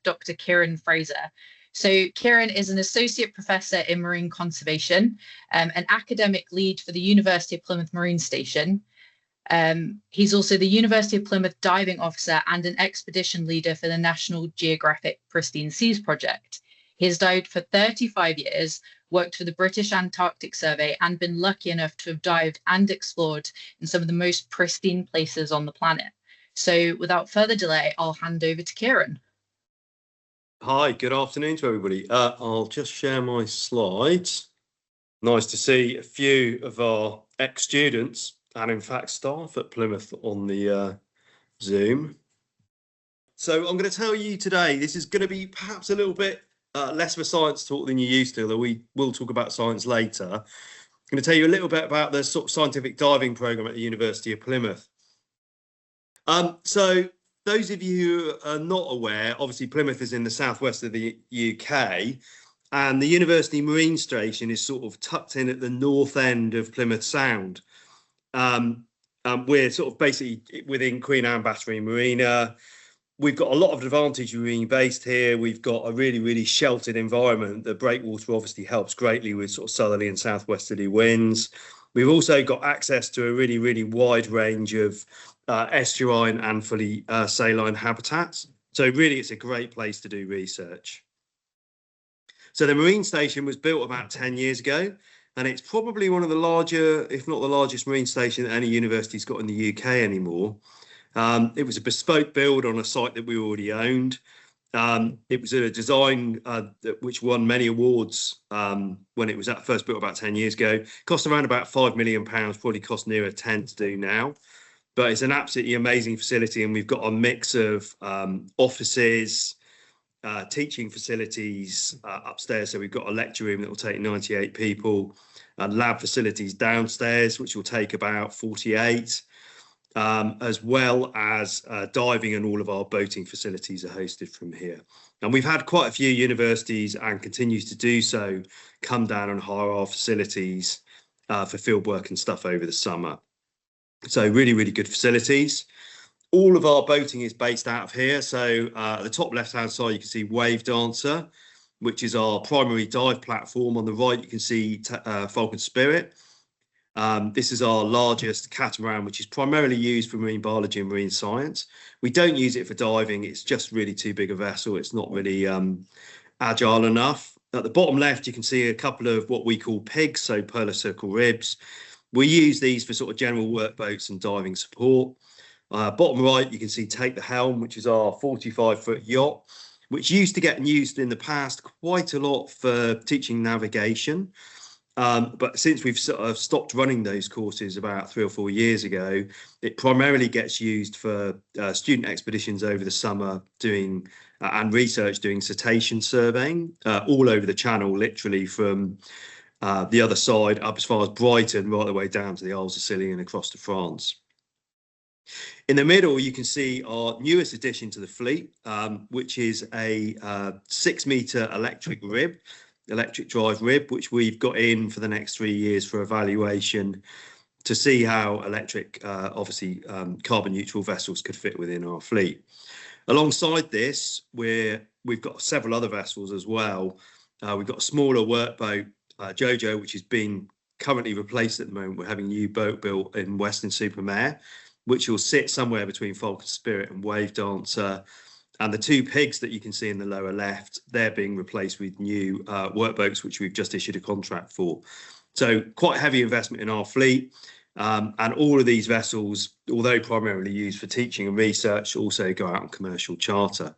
Dr. Keiron Fraser. So Keiron is an associate professor in marine conservation, an academic lead for the University of Plymouth Marine Station. He's also the University of Plymouth diving officer and an expedition leader for the National Geographic Pristine Seas project. He has dived for 35 years, worked for the British Antarctic Survey, and been lucky enough to have dived and explored in some of the most pristine places on the planet. So without further delay, I'll hand over to Keiron. Hi, good afternoon to everybody. I'll just share my slides. Nice to see a few of our ex-students and in fact staff at Plymouth on the Zoom. So I'm going to tell you today, this is going to be perhaps a little bit less of a science talk than you're used to, although we will talk about science later. I'm going to tell you a little bit about the sort of scientific diving program at the University of Plymouth. So those of you who are not aware, obviously Plymouth is in the southwest of the UK, and the University Marine Station is sort of tucked in at the north end of Plymouth Sound. We're sort of basically within Queen Anne Battery Marina. We've got a lot of advantage of being based here. We've got a really, really sheltered environment. The breakwater obviously helps greatly with sort of southerly and southwesterly winds. We've also got access to a really, really wide range of estuarine and fully saline habitats. So really, it's a great place to do research. So the marine station was built about 10 years ago, and it's probably one of the larger, if not the largest marine station that any university's got in the UK anymore. It was a bespoke build on a site that we already owned. It was a design which won many awards when it was first built about 10 years ago. Cost around about £5 million, probably cost nearer 10 to do now. But it's an absolutely amazing facility, and we've got a mix of offices, teaching facilities upstairs. So we've got a lecture room that will take 98 people, lab facilities downstairs, which will take about 48. As well as diving, and all of our boating facilities are hosted from here. And we've had quite a few universities, and continues to do so, come down and hire our facilities for field work and stuff over the summer. So really, really good facilities. All of our boating is based out of here. So at the top left-hand side, you can see Wave Dancer, which is our primary dive platform. On the right, you can see Falcon Spirit. This is our largest catamaran, which is primarily used for marine biology and marine science. We don't use it for diving. It's just really too big a vessel. It's not really agile enough. At the bottom left, you can see a couple of what we call pigs, so polar circle ribs. We use these for sort of general workboats and diving support. Bottom right, you can see Take the Helm, which is our 45-foot yacht, which used to get used in the past quite a lot for teaching navigation. But since we've sort of stopped running those courses about 3 or 4 years ago, it primarily gets used for student expeditions over the summer, doing and research, doing cetacean surveying all over the channel, literally from the other side up as far as Brighton, right the way down to the Isles of Scilly and across to France. In the middle, you can see our newest addition to the fleet, which is a 6-metre electric drive rib, which we've got in for the next 3 years for evaluation to see how electric, obviously carbon neutral vessels could fit within our fleet. Alongside this, we've got several other vessels as well. We've got a smaller workboat, Jojo, which is being currently replaced at the moment. We're having a new boat built in Weston-super-Mare, which will sit somewhere between Falcon Spirit and Wave Dancer. And the 2 pigs that you can see in the lower left, they're being replaced with new workboats, which we've just issued a contract for. So quite heavy investment in our fleet. And all of these vessels, although primarily used for teaching and research, also go out on commercial charter.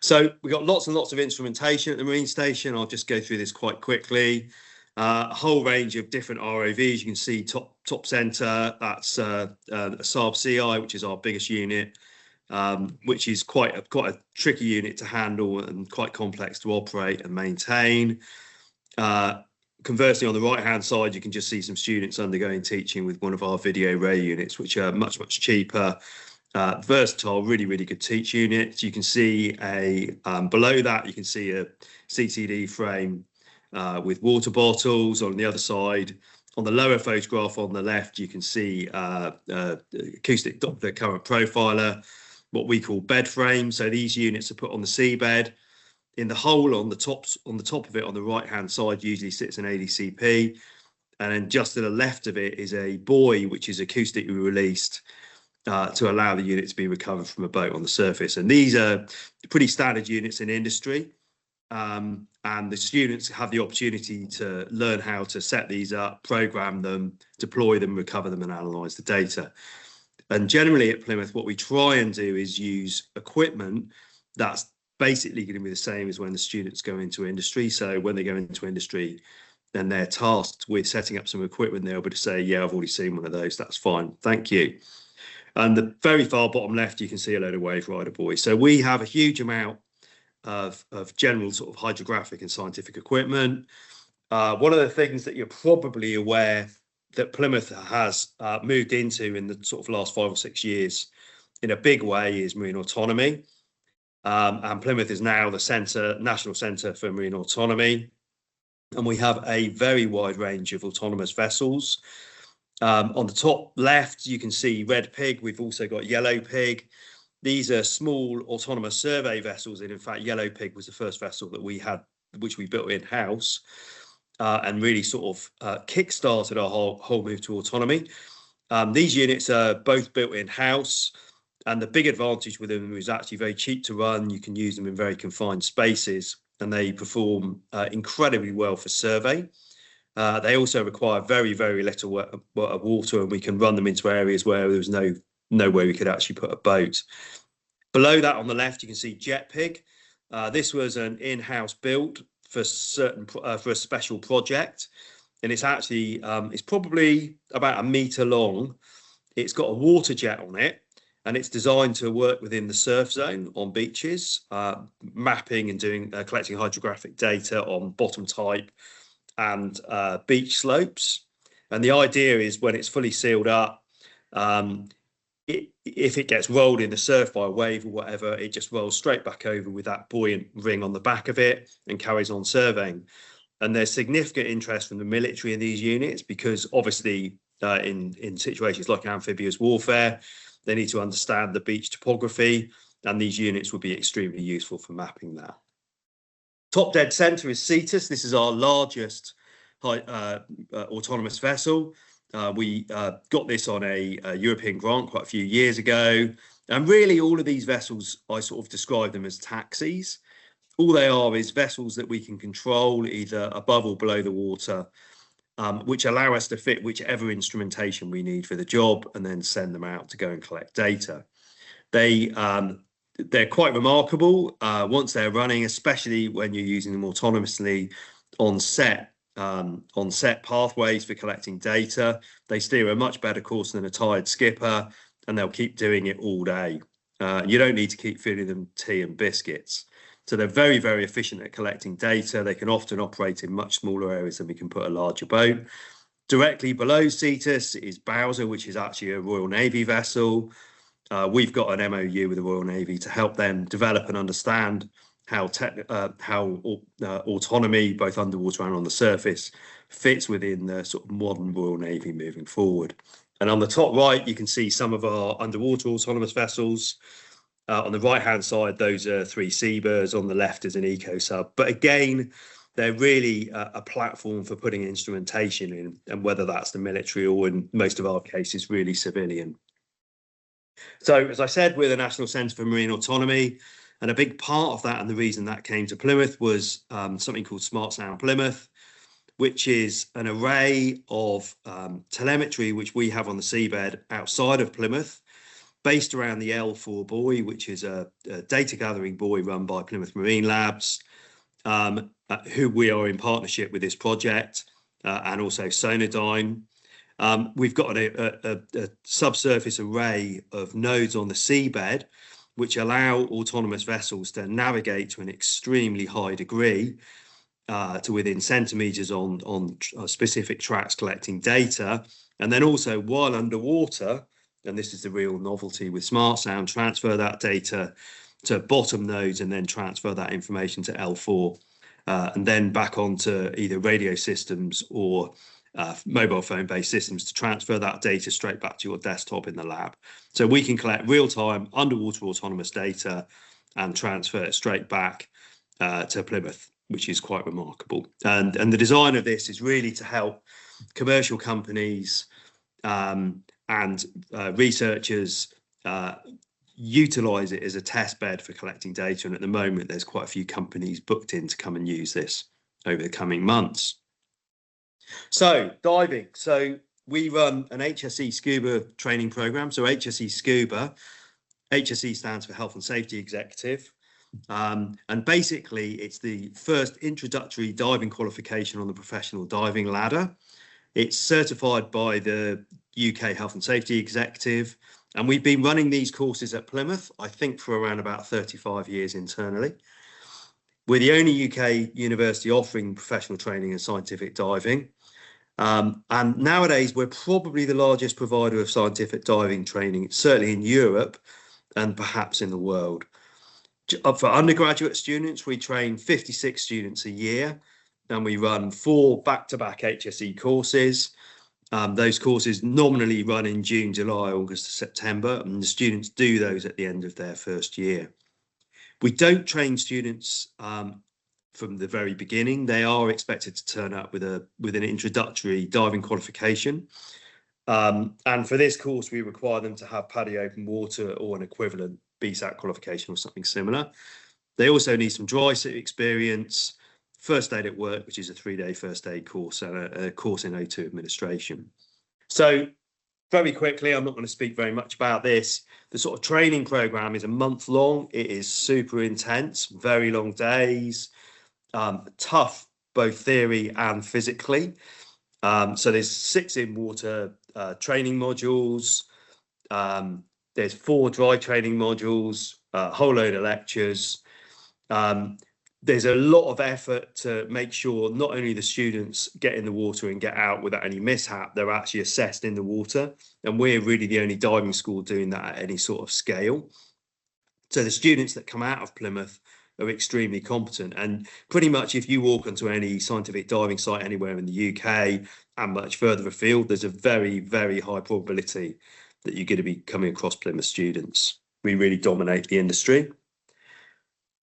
So we've got lots and lots of instrumentation at the marine station. I'll just go through this quite quickly. A whole range of different ROVs. You can see top center, that's a Saab CI, which is our biggest unit. Which is quite a tricky unit to handle and quite complex to operate and maintain. Conversely, on the right-hand side, you can just see some students undergoing teaching with one of our video ray units, which are much, much cheaper, versatile, really, really good teach units. You can see below that, you can see a CCD frame with water bottles. On the other side, on the lower photograph on the left, you can see acoustic Doppler current profiler. what we call bed frames. So these units are put on the seabed. In the hole on the top of it, on the right-hand side, usually sits an ADCP. And then just to the left of it is a buoy, which is acoustically released to allow the unit to be recovered from a boat on the surface. And these are pretty standard units in industry. And the students have the opportunity to learn how to set these up, program them, deploy them, recover them, and analyse the data. And generally at Plymouth, what we try and do is use equipment that's basically going to be the same as when the students go into industry. So when they go into industry, then they're tasked with setting up some equipment, they're able to say, yeah, I've already seen one of those, that's fine, thank you. And the very far bottom left, you can see a load of wave rider buoys. So we have a huge amount of general sort of hydrographic and scientific equipment. One of the things that you're probably aware that Plymouth has moved into in the sort of last 5 or 6 years in a big way is marine autonomy. And Plymouth is now the national centre for marine autonomy. And we have a very wide range of autonomous vessels. On the top left, you can see Red Pig. We've also got Yellow Pig. These are small autonomous survey vessels. And in fact, Yellow Pig was the first vessel that we had, which we built in-house, and really sort of kick-started our whole move to autonomy. These units are both built in-house. And the big advantage with them is actually very cheap to run. You can use them in very confined spaces, and they perform incredibly well for survey. They also require very, very little water, and we can run them into areas where there's no way we could actually put a boat. Below that on the left, you can see Jet Pig. This was an in-house build for a special project, and it's actually it's probably about 1 meter long. It's got a water jet on it, and it's designed to work within the surf zone on beaches, mapping and collecting hydrographic data on bottom type and beach slopes. And the idea is when it's fully sealed up, if it gets rolled in the surf by a wave or whatever, it just rolls straight back over with that buoyant ring on the back of it and carries on surveying. And there's significant interest from the military in these units because obviously in situations like amphibious warfare, they need to understand the beach topography, and these units would be extremely useful for mapping that. Top dead centre is Cetus. This is our largest autonomous vessel. We got this on a European grant quite a few years ago. And really all of these vessels, I sort of describe them as taxis. All they are is vessels that we can control either above or below the water, which allow us to fit whichever instrumentation we need for the job and then send them out to go and collect data. They're quite remarkable once they're running, especially when you're using them autonomously on set pathways for collecting data. They steer a much better course than a tired skipper, and they'll keep doing it all day. You don't need to keep feeding them tea and biscuits. So they're very, very efficient at collecting data. They can often operate in much smaller areas than we can put a larger boat. Directly below Cetus is Bowser, which is actually a Royal Navy vessel. We've got an MOU with the Royal Navy to help them develop and understand how autonomy, both underwater and on the surface, fits within the sort of modern Royal Navy moving forward. And on the top right, you can see some of our underwater autonomous vessels. On the right-hand side, those are 3 Seabirds. On the left is an eco-sub. But again, they're really a platform for putting instrumentation in, and whether that's the military or in most of our cases, really civilian. So, as I said, we're the National Centre for Marine Autonomy, and a big part of that and the reason that came to Plymouth was something called Smart Sound Plymouth, which is an array of telemetry which we have on the seabed outside of Plymouth, based around the L4 buoy, which is a data gathering buoy run by Plymouth Marine Labs, who we are in partnership with this project, and also Sonodyne. We've got a subsurface array of nodes on the seabed, which allow autonomous vessels to navigate to an extremely high degree, to within centimetres on specific tracks collecting data. And then also while underwater, and this is the real novelty with Smart Sound, transfer that data to bottom nodes and then transfer that information to L4, and then back onto either radio systems or mobile phone-based systems to transfer that data straight back to your desktop in the lab. So we can collect real-time underwater autonomous data and transfer it straight back to Plymouth, which is quite remarkable. And the design of this is really to help commercial companies and researchers utilize it as a test bed for collecting data. And at the moment, there's quite a few companies booked in to come and use this over the coming months. So diving. So we run an HSE Scuba training program. So HSE Scuba, HSE stands for Health and Safety Executive. And basically, it's the first introductory diving qualification on the professional diving ladder. It's certified by the UK Health and Safety Executive. And we've been running these courses at Plymouth, I think, for around about 35 years internally. We're the only UK university offering professional training in scientific diving. And nowadays, we're probably the largest provider of scientific diving training, certainly in Europe and perhaps in the world. For undergraduate students, we train 56 students a year, and we run 4 back-to-back HSE courses. Those courses nominally run in June, July, August, September, and the students do those at the end of their first year. We don't train students from the very beginning. They are expected to turn up with an introductory diving qualification. And for this course, we require them to have PADI open water or an equivalent BSAT qualification or something similar. They also need some dry suit experience, first aid at work, which is a 3-day first aid course, and a course in O2 administration. So very quickly, I'm not going to speak very much about this. The sort of training program is a month long. It is super intense, very long days, tough, both theory and physically. So there's 6 in water training modules. There's 4 dry training modules, a whole load of lectures. There's a lot of effort to make sure not only the students get in the water and get out without any mishap, they're actually assessed in the water. And we're really the only diving school doing that at any sort of scale. So the students that come out of Plymouth are extremely competent. And pretty much if you walk onto any scientific diving site anywhere in the UK and much further afield, there's a very, very high probability that you're going to be coming across Plymouth students. We really dominate the industry.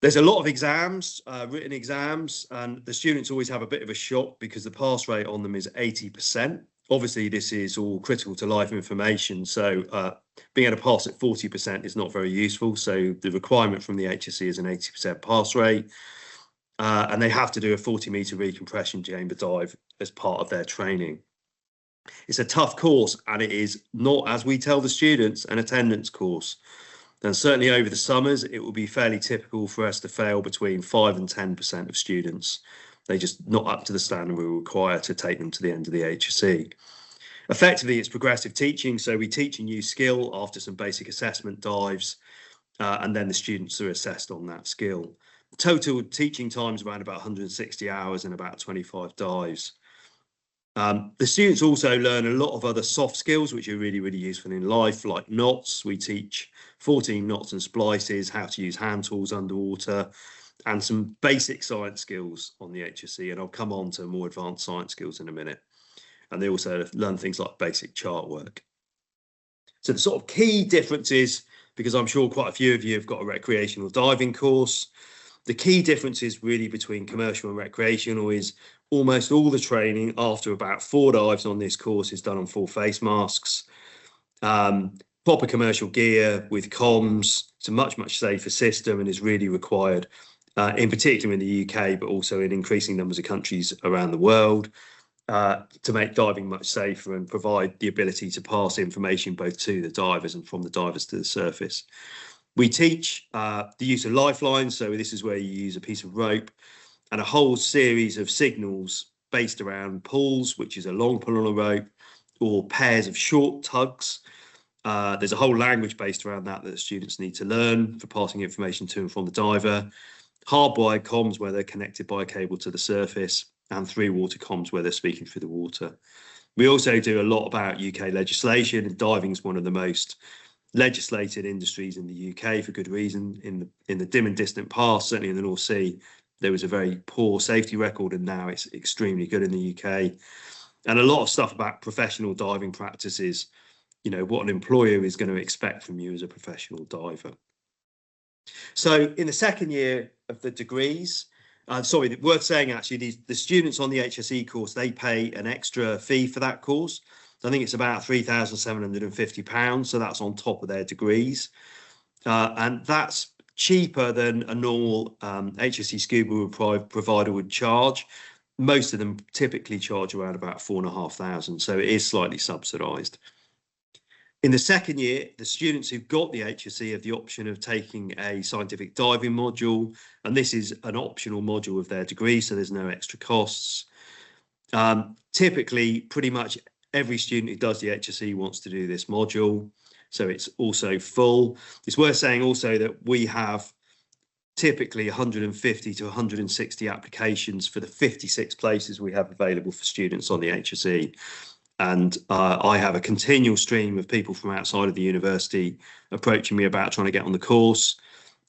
There's a lot of exams, written exams, and the students always have a bit of a shock because the pass rate on them is 80%. Obviously, this is all critical to life information, so being able to pass at 40% is not very useful. So the requirement from the HSE is an 80% pass rate, and they have to do a 40-metre recompression chamber dive as part of their training. It's a tough course, and it is not, as we tell the students, an attendance course. And certainly over the summers, it will be fairly typical for us to fail between 5 and 10% of students. They're just not up to the standard we require to take them to the end of the HSE. Effectively, it's progressive teaching. So we teach a new skill after some basic assessment dives, and then the students are assessed on that skill. Total teaching time is around about 160 hours and about 25 dives. The students also learn a lot of other soft skills, which are really, really useful in life, like knots. We teach 14 knots and splices, how to use hand tools underwater, and some basic science skills on the HSE. And I'll come on to more advanced science skills in a minute. And they also learn things like basic chart work. So the sort of key differences, because I'm sure quite a few of you have got a recreational diving course, the key differences really between commercial and recreational is almost all the training after about 4 dives on this course is done on full face masks. Proper commercial gear with comms. It's a much, much safer system and is really required, in particular in the UK, but also in increasing numbers of countries around the world, to make diving much safer and provide the ability to pass information both to the divers and from the divers to the surface. We teach the use of lifelines. So this is where you use a piece of rope and a whole series of signals based around pulls, which is a long pull on a rope, or pairs of short tugs. There's a whole language based around that the students need to learn for passing information to and from the diver. Hardwired comms where they're connected by a cable to the surface, and through water comms where they're speaking through the water. We also do a lot about UK legislation, and diving is one of the most legislated industries in the UK for good reason. In the dim and distant past, certainly in the North Sea, there was a very poor safety record, and now it's extremely good in the UK. and a lot of stuff about professional diving practices, what an employer is going to expect from you as a professional diver. So in the second year of the degrees, worth saying actually, the students on the HSE course, they pay an extra fee for that course. I think it's about £3,750, so that's on top of their degrees. And that's cheaper than a normal HSE scuba provider would charge. Most of them typically charge around about £4,500, so it is slightly subsidised. In the second year, the students who've got the HSE have the option of taking a scientific diving module, and this is an optional module of their degree, so there's no extra costs. Typically, pretty much every student who does the HSE wants to do this module, so it's also full. It's worth saying also that we have typically 150 to 160 applications for the 56 places we have available for students on the HSE. And I have a continual stream of people from outside of the university approaching me about trying to get on the course.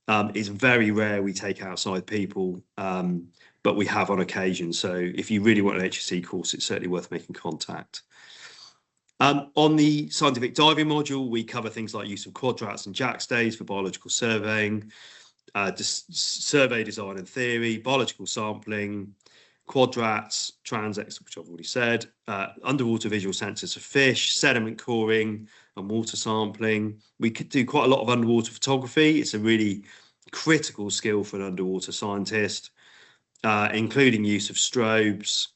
It's very rare we take outside people, but we have on occasion. So if you really want an HSE course, it's certainly worth making contact. On the scientific diving module, we cover things like use of quadrats and jackstays for biological surveying, survey design and theory, biological sampling, quadrats, transects, which I've already said, underwater visual sensors for fish, sediment coring and water sampling. We could do quite a lot of underwater photography. It's a really critical skill for an underwater scientist, including use of strobes.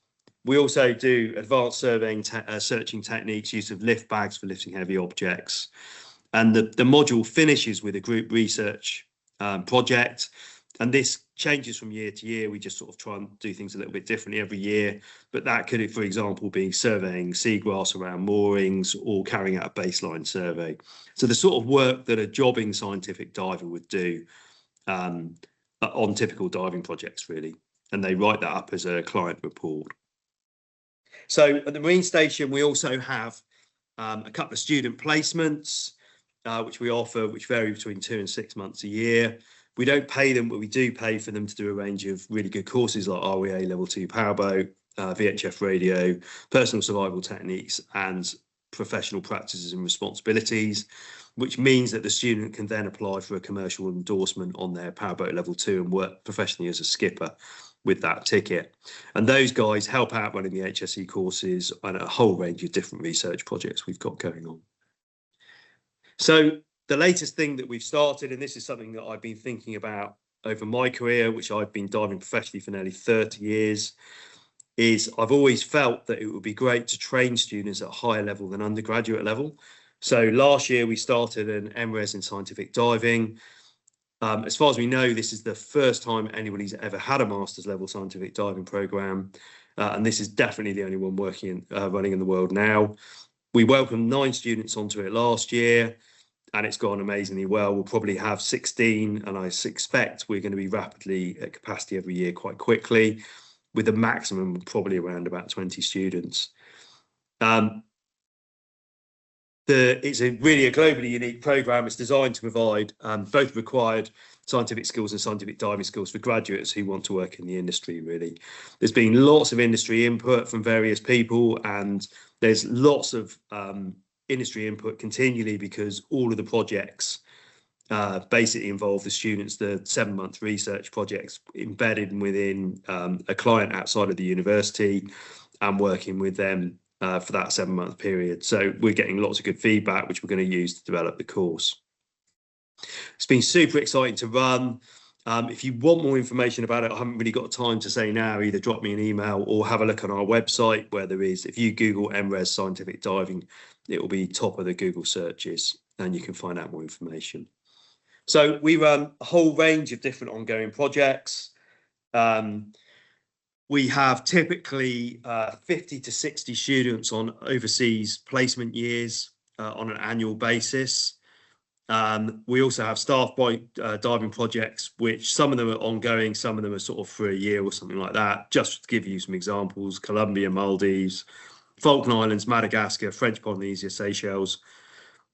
We also do advanced surveying, searching techniques, use of lift bags for lifting heavy objects. And the module finishes with a group research project. And this changes from year to year. We just sort of try and do things a little bit differently every year. But that could, for example, be surveying seagrass around moorings or carrying out a baseline survey. So the sort of work that a jobbing scientific diver would do on typical diving projects, really. And they write that up as a client report. So at the Marine Station, we also have a couple of student placements, which we offer, which vary between 2 and 6 months a year. We don't pay them, but we do pay for them to do a range of really good courses like REA Level 2 Powerboat, VHF radio, personal survival techniques, and professional practices and responsibilities, which means that the student can then apply for a commercial endorsement on their Powerboat Level 2 and work professionally as a skipper with that ticket. And those guys help out running the HSE courses and a whole range of different research projects we've got going on. So the latest thing that we've started, and this is something that I've been thinking about over my career, which I've been diving professionally for nearly 30 years, is I've always felt that it would be great to train students at a higher level than undergraduate level. So last year we started an MRes in scientific diving. As far as we know, this is the first time anybody's ever had a master's level scientific diving program. And this is definitely the only one running in the world now. We welcomed 9 students onto it last year, and it's gone amazingly well. We'll probably have 16, and I suspect we're going to be rapidly at capacity every year quite quickly, with a maximum probably around about 20 students. It's really a globally unique program. It's designed to provide both required scientific skills and scientific diving skills for graduates who want to work in the industry, really. There's been lots of industry input from various people, and there's lots of industry input continually, because all of the projects basically involve the students, the 7-month research projects embedded within a client outside of the university and working with them for that 7-month period. So we're getting lots of good feedback, which we're going to use to develop the course. It's been super exciting to run. If you want more information about it, I haven't really got time to say now. Either drop me an email or have a look on our website, where there is, if you Google MRes scientific diving, it will be top of the Google searches and you can find out more information. So we run a whole range of different ongoing projects. We have typically 50 to 60 students on overseas placement years on an annual basis. We also have staff diving projects, which some of them are ongoing, some of them are sort of for a year or something like that. Just to give you some examples: Colombia, Maldives, Falkland Islands, Madagascar, French Polynesia, Seychelles.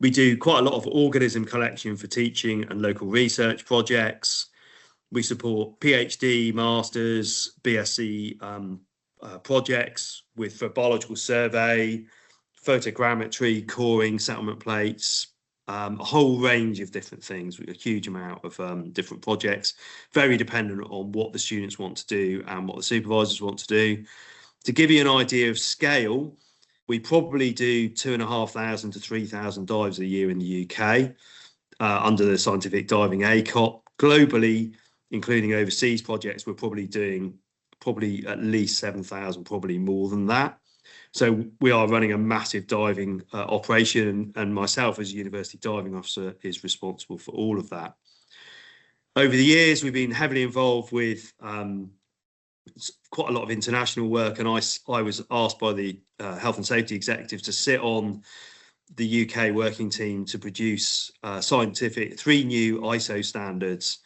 We do quite a lot of organism collection for teaching and local research projects. We support PhD, Masters, BSc projects for biological survey, photogrammetry, coring, settlement plates, a whole range of different things, a huge amount of different projects, very dependent on what the students want to do and what the supervisors want to do. To give you an idea of scale, we probably do 2,500 to 3,000 dives a year in the UK under the Scientific Diving ACOP. Globally, including overseas projects, we're probably doing at least 7,000, probably more than that. So we are running a massive diving operation, and myself as a university diving officer is responsible for all of that. Over the years, we've been heavily involved with quite a lot of international work, and I was asked by the health and safety executive to sit on the UK working team to produce 3 new ISO standards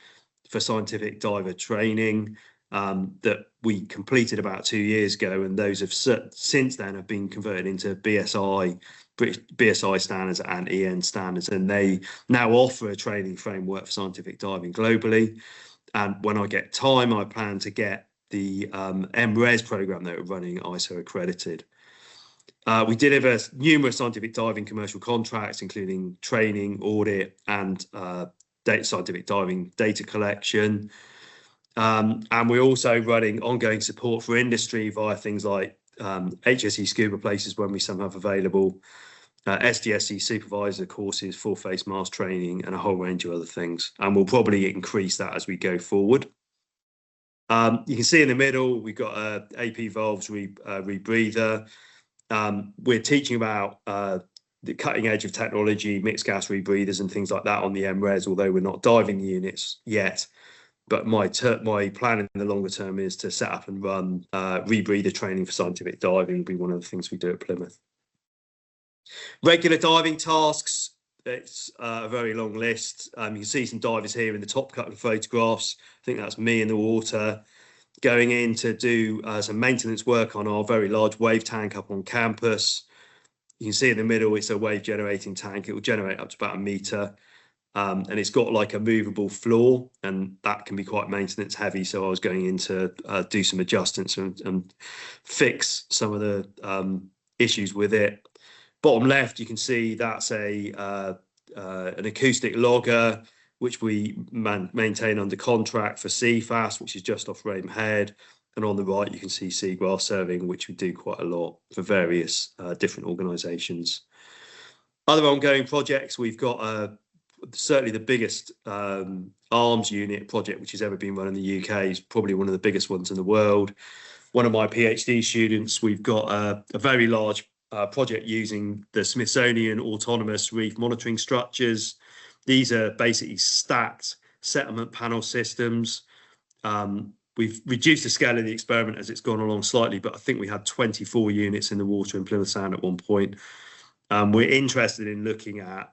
for scientific diver training that we completed about 2 years ago, and those have since then have been converted into British BSI standards and EN standards, and they now offer a training framework for scientific diving globally. And when I get time, I plan to get the MRES program that we're running ISO accredited. We deliver numerous scientific diving commercial contracts, including training, audit, and scientific diving data collection. And we're also running ongoing support for industry via things like HSE scuba places when we some have available, SDSC supervisor courses, full face mask training, and a whole range of other things. And we'll probably increase that as we go forward. You can see in the middle, we've got a AP valves rebreather. We're teaching about the cutting edge of technology, mixed gas rebreathers and things like that on the MRES, although we're not diving units yet. But my plan in the longer term is to set up and run rebreather training for scientific diving, will be one of the things we do at Plymouth. Regular diving tasks, it's a very long list. You can see some divers here in the top couple of photographs. I think that's me in the water, going in to do some maintenance work on our very large wave tank up on campus. You can see in the middle, it's a wave generating tank. It will generate up to about 1 metre. And it's got like a movable floor, and that can be quite maintenance heavy. So I was going in to do some adjustments and fix some of the issues with it. Bottom left, you can see that's an acoustic logger, which we maintain under contract for CFAS, which is just off Rainham Head. And on the right, you can see seagrass surveying, which we do quite a lot for various different organisations. Other ongoing projects, we've got certainly the biggest arms unit project which has ever been run in the UK. Is probably one of the biggest ones in the world. One of my PhD students, we've got a very large project using the Smithsonian autonomous reef monitoring structures. These are basically stacked settlement panel systems. We've reduced the scale of the experiment as it's gone along slightly, but I think we had 24 units in the water in Plymouth Sound at one point. We're interested in looking at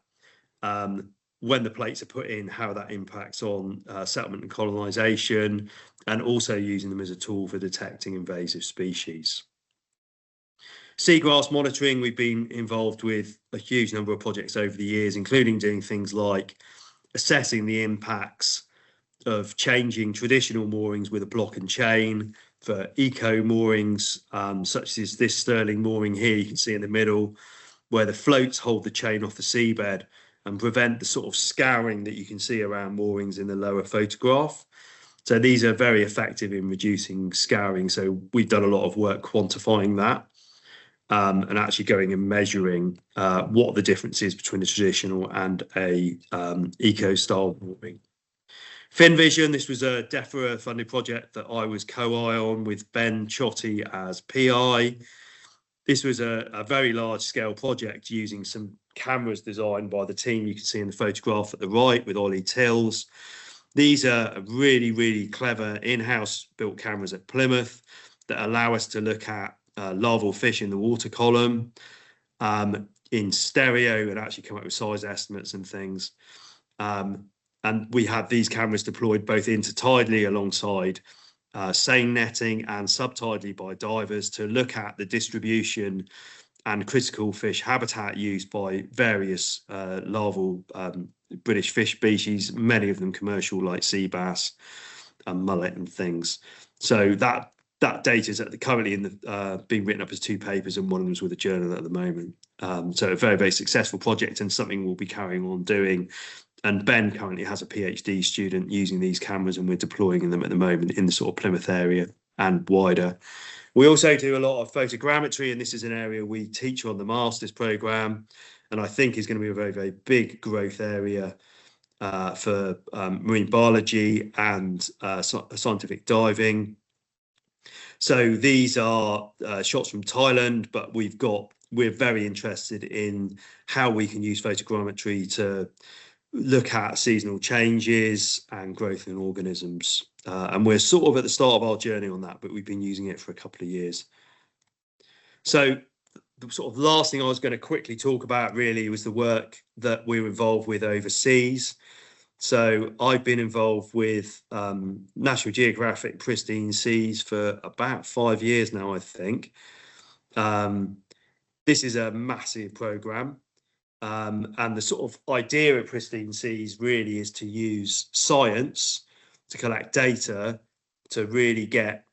when the plates are put in, how that impacts on settlement and colonisation, and also using them as a tool for detecting invasive species. Seagrass monitoring, we've been involved with a huge number of projects over the years, including doing things like assessing the impacts of changing traditional moorings with a block and chain for eco moorings, such as this Sterling mooring here, you can see in the middle, where the floats hold the chain off the seabed and prevent the sort of scouring that you can see around moorings in the lower photograph. So these are very effective in reducing scouring. So we've done a lot of work quantifying that and actually going and measuring what the difference is between a traditional and a eco-style mooring. FinVision, this was a DEFRA funded project that I was co-I on with Ben Chotty as PI. This was a very large scale project using some cameras designed by the team you can see in the photograph at the right with Ollie Tills. These are really, really clever in-house built cameras at Plymouth that allow us to look at larval fish in the water column in stereo and actually come up with size estimates and things. And we have these cameras deployed both intertidally alongside seine netting and subtidally by divers to look at the distribution and critical fish habitat used by various larval British fish species, many of them commercial like sea bass and mullet and things. So that that data is currently in the being written up as 2 papers, and one of them is with a journal at the moment. So a very, very successful project, and something we'll be carrying on doing. And Ben currently has a PhD student using these cameras, and we're deploying them at the moment in the sort of Plymouth area and wider. We also do a lot of photogrammetry, and this is an area we teach on the master's programme, and I think is going to be a very, very big growth area for marine biology and scientific diving. So these are shots from Thailand, but we're very interested in how we can use photogrammetry to look at seasonal changes and growth in organisms. And we're sort of at the start of our journey on that, but we've been using it for a couple of years. So the sort of last thing I was going to quickly talk about really was the work that we're involved with overseas. So I've been involved with National Geographic Pristine Seas for about 5 years now, I think. This is a massive programme. And the sort of idea of Pristine Seas really is to use science to collect data to really get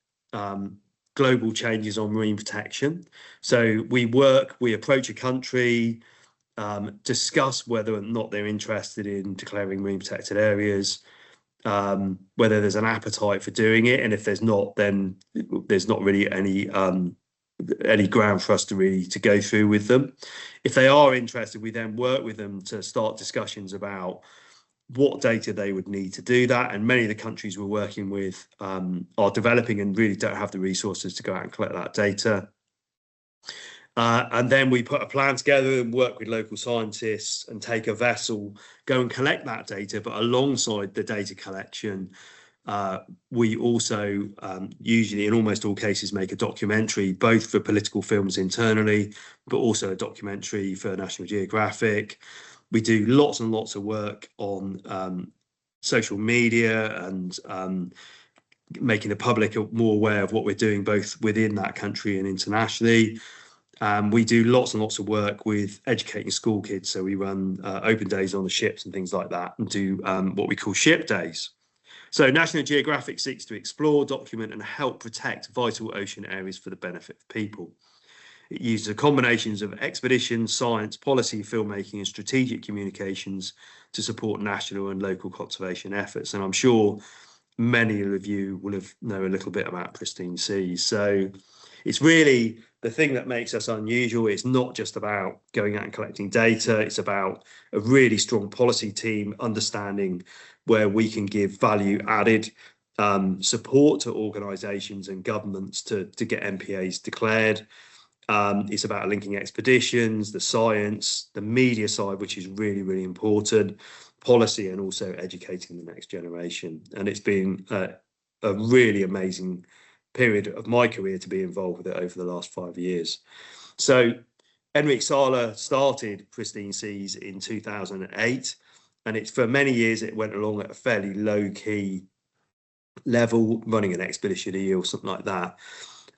global changes on marine protection. So we approach a country, discuss whether or not they're interested in declaring marine protected areas, whether there's an appetite for doing it, and if there's not, then there's not really any ground for us to go through with them. If they are interested, we then work with them to start discussions about what data they would need to do that. And many of the countries we're working with are developing and really don't have the resources to go out and collect that data. And then we put a plan together and work with local scientists and take a vessel, go and collect that data. But alongside the data collection, we also usually, in almost all cases, make a documentary, both for political films internally, but also a documentary for National Geographic. We do lots and lots of work on social media and making the public more aware of what we're doing, both within that country and internationally. We do lots and lots of work with educating school kids. So we run open days on the ships and things like that, and do what we call ship days. So National Geographic seeks to explore, document and help protect vital ocean areas for the benefit of people. It uses a combination of expedition, science, policy, filmmaking and strategic communications to support national and local conservation efforts. And I'm sure many of you will know a little bit about Pristine Seas. So it's really the thing that makes us unusual. It's not just about going out and collecting data. It's about a really strong policy team understanding where we can give value added support to organisations and governments to get MPAs declared. It's about linking expeditions, the science, the media side, which is really, really important, policy, and also educating the next generation. And it's been a really amazing period of my career to be involved with it over the last 5 years. So Enric Sala started Pristine Seas in 2008, and it's for many years it went along at a fairly low-key level, running an expedition a year or something like that.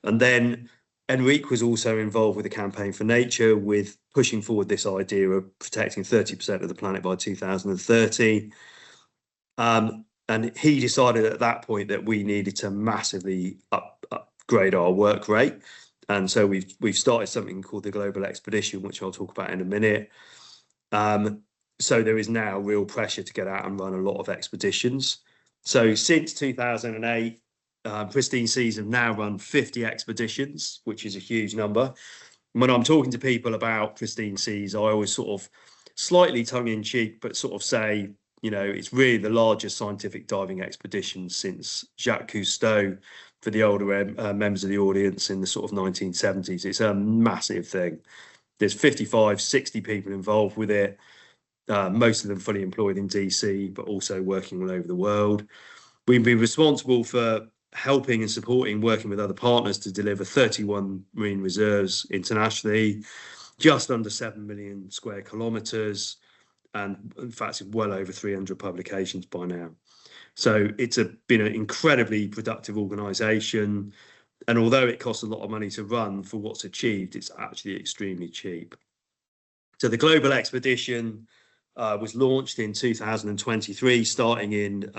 And then Enric was also involved with the Campaign for Nature, with pushing forward this idea of protecting 30% of the planet by 2030. And he decided at that point that we needed to massively upgrade our work rate. And so we've started something called the Global Expedition, which I'll talk about in a minute. So there is now real pressure to get out and run a lot of expeditions. So since 2008, Pristine Seas have now run 50 expeditions, which is a huge number. When I'm talking to people about Pristine Seas, I always sort of slightly tongue-in-cheek, but sort of say, you know, it's really the largest scientific diving expedition since Jacques Cousteau, for the older members of the audience, in the sort of 1970s. It's a massive thing. There's 55, 60 people involved with it, most of them fully employed in DC, but also working all over the world. We've been responsible for helping and supporting, working with other partners to deliver 31 marine reserves internationally, just under 7 million square kilometres, and in fact, it's well over 300 publications by now. So it's been an incredibly productive organisation. And although it costs a lot of money to run, for what's achieved, it's actually extremely cheap. So the Global Expedition was launched in 2023, starting in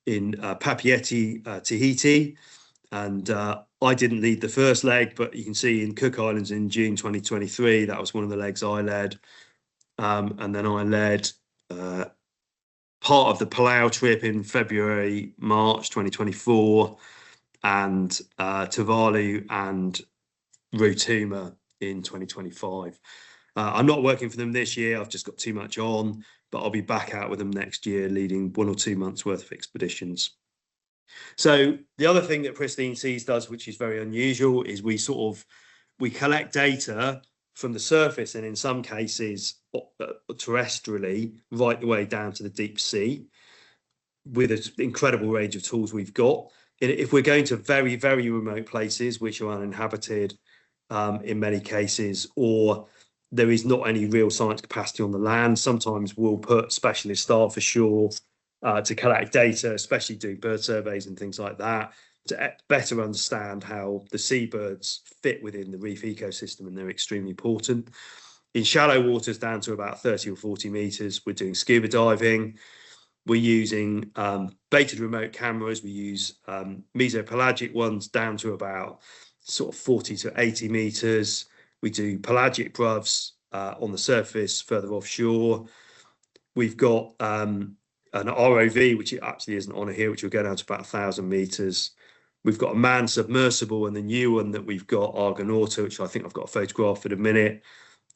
Papeete, Tahiti. And I didn't lead the first leg, but you can see in Cook Islands in June 2023, that was one of the legs I led. And then I led part of the Palau trip in February, March 2024, and Tuvalu and Rotuma in 2025. I'm not working for them this year. I've just got too much on, but I'll be back out with them next year, leading 1 or 2 months worth of expeditions. So the other thing that Pristine Seas does, which is very unusual, is we collect data from the surface and in some cases terrestrially right the way down to the deep sea with an incredible range of tools we've got. If we're going to very, very remote places, which are uninhabited in many cases, or there is not any real science capacity on the land, sometimes we'll put specialist staff ashore to collect data, especially do bird surveys and things like that, to better understand how the seabirds fit within the reef ecosystem, and they're extremely important. In shallow waters down to about 30 or 40 meters, we're doing scuba diving. We're using baited remote cameras. We use mesopelagic ones down to about sort of 40 to 80 meters. We do pelagic bruvs on the surface further offshore. We've got an ROV, which actually isn't on here, which will go down to about 1,000 meters. We've got a manned submersible, and the new one that we've got, Argonauta, which I think I've got a photograph in a minute,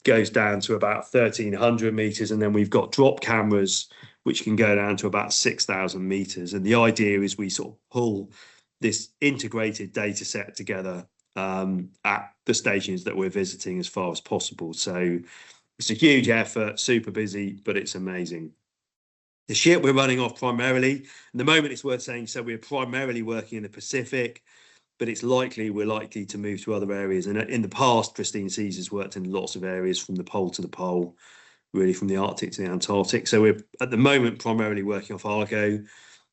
goes down to about 1,300 meters. And then we've got drop cameras, which can go down to about 6,000 meters. And the idea is we sort of pull this integrated data set together at the stations that we're visiting as far as possible. So it's a huge effort, super busy, but it's amazing. The ship we're running off primarily, at the moment it's worth saying, so we're primarily working in the Pacific, but it's we're likely to move to other areas. And in the past, Pristine Seas has worked in lots of areas from the pole to the pole, really from the Arctic to the Antarctic. So we're at the moment primarily working off Argo,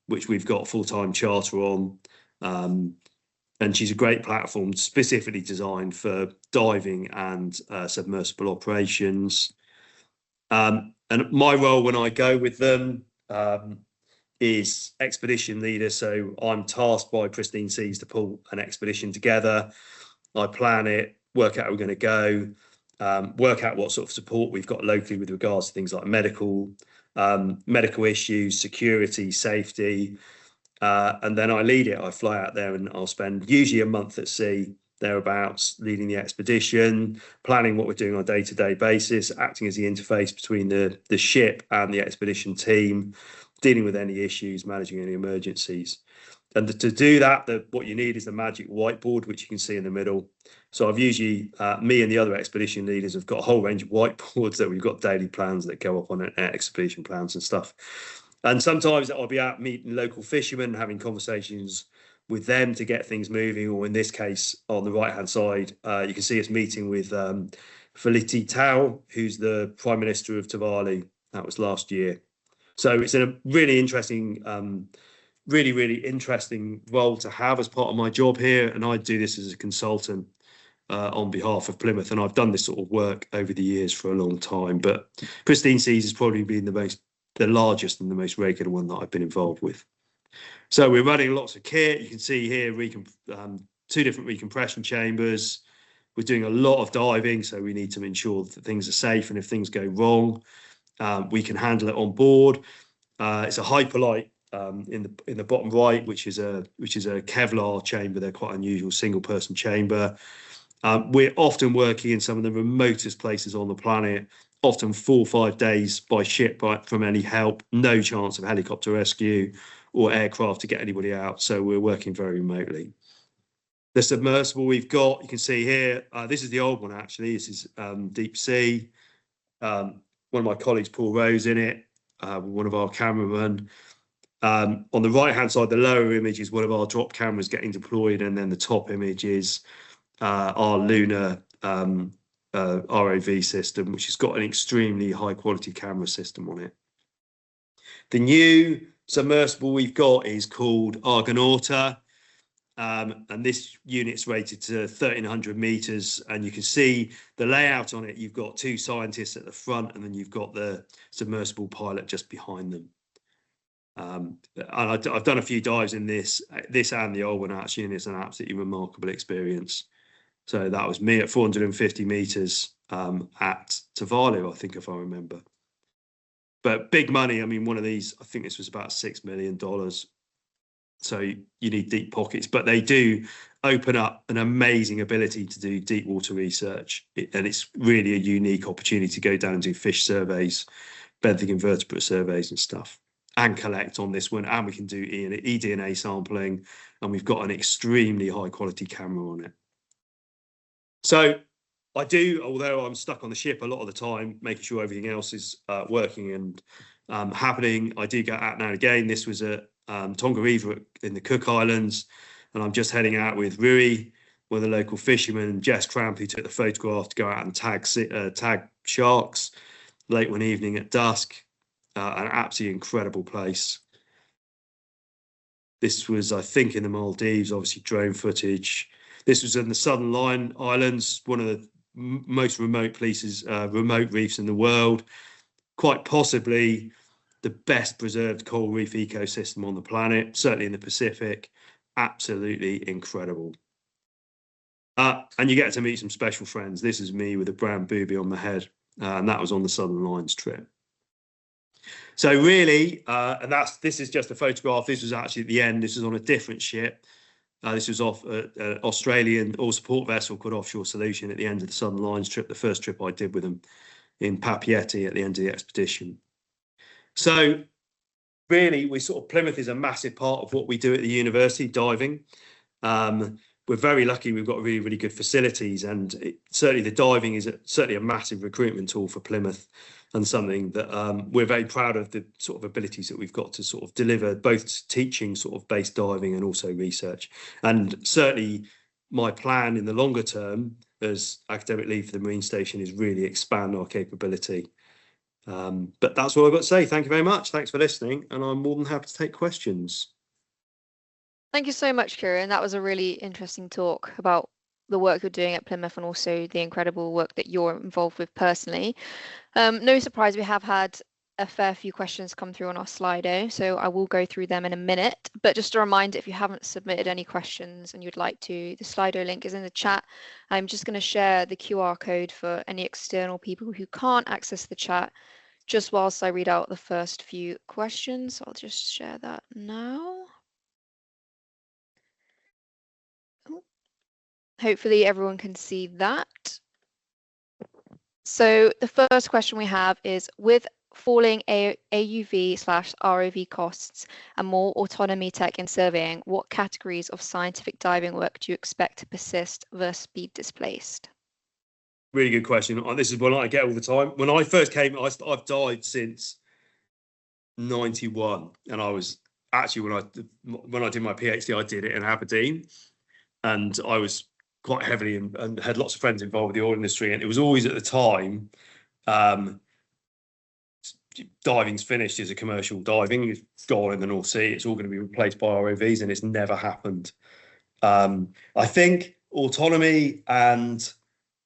which we've got full-time charter on. And she's a great platform specifically designed for diving and submersible operations. And my role when I go with them is expedition leader. So I'm tasked by Pristine Seas to pull an expedition together. I plan it, work out how we're going to go, work out what sort of support we've got locally with regards to things like medical issues, security, safety. And then I lead it. I fly out there and I'll spend usually a month at sea, thereabouts, leading the expedition, planning what we're doing on a day-to-day basis, acting as the interface between the ship and the expedition team, dealing with any issues, managing any emergencies. And to do that, what you need is the magic whiteboard, which you can see in the middle. So I've usually, me and the other expedition leaders have got a whole range of whiteboards that we've got daily plans that go up on expedition plans and stuff. And sometimes I'll be out meeting local fishermen, having conversations with them to get things moving. Or in this case, on the right-hand side, you can see us meeting with Feliti Tau, who's the Prime Minister of Tuvalu. That was last year. So it's a really interesting, really interesting role to have as part of my job here. And I do this as a consultant on behalf of Plymouth. And I've done this sort of work over the years for a long time. But Pristine Seas has probably been the largest and the most regular one that I've been involved with. So we're running lots of kit. You can see here 2 different recompression chambers. We're doing a lot of diving, so we need to ensure that things are safe, and if things go wrong, we can handle it on board. It's a hyperlight in the bottom right, which is a Kevlar chamber. They're quite unusual, single-person chamber. We're often working in some of the remotest places on the planet, often 4 or 5 days by ship from any help, no chance of helicopter rescue or aircraft to get anybody out. So we're working very remotely. The submersible we've got, you can see here, this is the old one actually. This is deep sea. One of my colleagues, Paul Rose, in it, one of our cameramen. On the right-hand side, the lower image is one of our drop cameras getting deployed, and then the top image is our lunar ROV system, which has got an extremely high-quality camera system on it. The new submersible we've got is called Argonauta, and this unit's rated to 1,300 meters, and you can see the layout on it. You've got 2 scientists at the front, and then you've got the submersible pilot just behind them. And I've done a few dives in this and the old one actually, and it's an absolutely remarkable experience. So that was me at 450 meters at Tuvalu, I think, if I remember. But big money. I mean, one of these, I think this was about $6 million. So you need deep pockets, but they do open up an amazing ability to do deep water research. And it's really a unique opportunity to go down and do fish surveys, benthic invertebrate surveys and stuff, and collect on this one. And we can do eDNA sampling, and we've got an extremely high quality camera on it. So I do, although I'm stuck on the ship a lot of the time, making sure everything else is working and happening, I do go out now and again. This was at Tongariro in the Cook Islands, and I'm just heading out with Rui, one of the local fishermen, Jess Cramp, who took the photograph, to go out and tag sharks late one evening at dusk. An absolutely incredible place. This was, I think, in the Maldives, obviously drone footage. This was in the Southern Line Islands, one of the most remote places, remote reefs in the world, quite possibly the best preserved coral reef ecosystem on the planet, certainly in the Pacific. Absolutely incredible. And you get to meet some special friends. This is me with a brown booby on my head, and that was on the Southern Lines trip. So really, and this is just a photograph. This was actually at the end. This was on a different ship. This was off an Australian oil support vessel called Offshore Solution at the end of the Southern Lines trip, the first trip I did with them in Papeete at the end of the expedition. So really, Plymouth is a massive part of what we do at the university, diving. We're very lucky we've got really, really good facilities, and certainly the diving is certainly a massive recruitment tool for Plymouth, and something that we're very proud of, the sort of abilities that we've got to sort of deliver both teaching sort of based diving and also research. And certainly my plan in the longer term as academic lead for the Marine Station is really expand our capability. But that's all I've got to say. Thank you very much. Thanks for listening, and I'm more than happy to take questions. Thank you so much, Keiron. That was a really interesting talk about the work you're doing at Plymouth and also the incredible work that you're involved with personally. No surprise, we have had a fair few questions come through on our Slido, so I will go through them in a minute. But just a reminder, if you haven't submitted any questions and you'd like to, the Slido link is in the chat. I'm just going to share the QR code for any external people who can't access the chat, just whilst I read out the first few questions. I'll just share that now. Hopefully everyone can see that. So the first question we have is, with falling AUV/ROV costs and more autonomy tech in surveying, what categories of scientific diving work do you expect to persist versus be displaced? Really good question. This is one I get all the time. When I first came, I've dived since '91, and I was actually, when I did my PhD, I did it in Aberdeen, and I was quite heavily and had lots of friends involved with the oil industry, and it was always at the time, diving's finished as a commercial diving. It's gone in the North Sea. It's all going to be replaced by ROVs, and it's never happened. I think autonomy and